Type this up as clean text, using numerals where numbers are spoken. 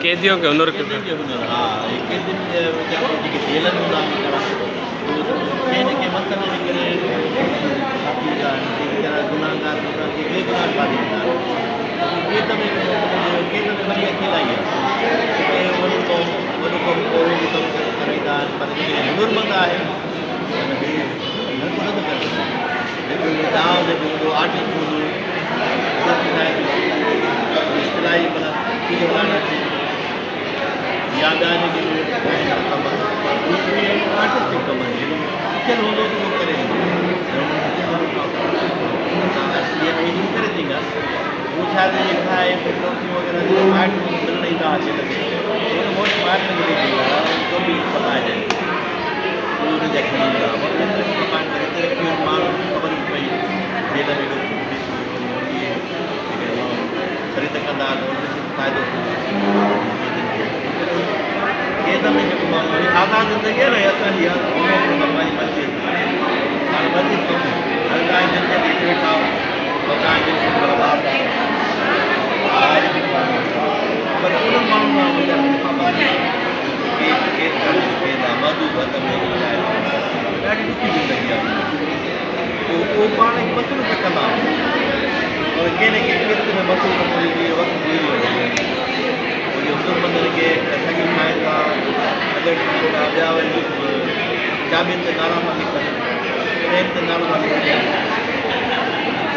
कैदियों के हुनर के हाँ कैदियुनि जे जेके जेलनि हूंदा आहिनि कंहिं न कंहिं मसइले जे करे वीचारा गुनाहगार बेगुनाह काढी ईंदा आहिनि कैद में वरी अकेला ई आहे वॾो कमु कोई बि कमु कराईंदा आहिनि पर जेके हुनरमंद आहे हर को नथो करे सघे जेको गांव जेको हूंदो आर्टिस्ट हूंदो सिलाई माना या ॿिया जेके कम आर्टिस्टिक कम आहिनि सिखियल हूंदो त उहो करे एडिटिंग करे ॾींदा उहो शायदि जेका आहे नौकरियूं वग़ैरह माइट मिलण ई था अचे लॻे उन वटि माइट मिली तो बि पताए उहे हुनजा खणी ईंदा माण्हू ख़बर पई जेल में ख़रीद कंदा त उन्हनि खे फ़ाइदो कैद में जेको माण्हू आज़ादु ज़िंदगी आहे न असांजी पंहिंजी मर्ज़ी हाणे मर्ज़ी हर का ज़िंदगी वेठा मकान जे बर्बाद पर उन्हनि माण्हुनि मधु भत में ॾाढी ॾुखी ज़िंदगी आहे उहो पाण खे मसूल त कंदा और कंहिं न कंहिं किस्त में मसूल वक़्तु गुज़री वञे हुनरमंदनि खे सॻियूं ठाहिनि था अगरि ठाहिनि था ॿिया वरी चाॿियुनि ते नाला था लिखनि ट्रेन ते नालो था लिखनि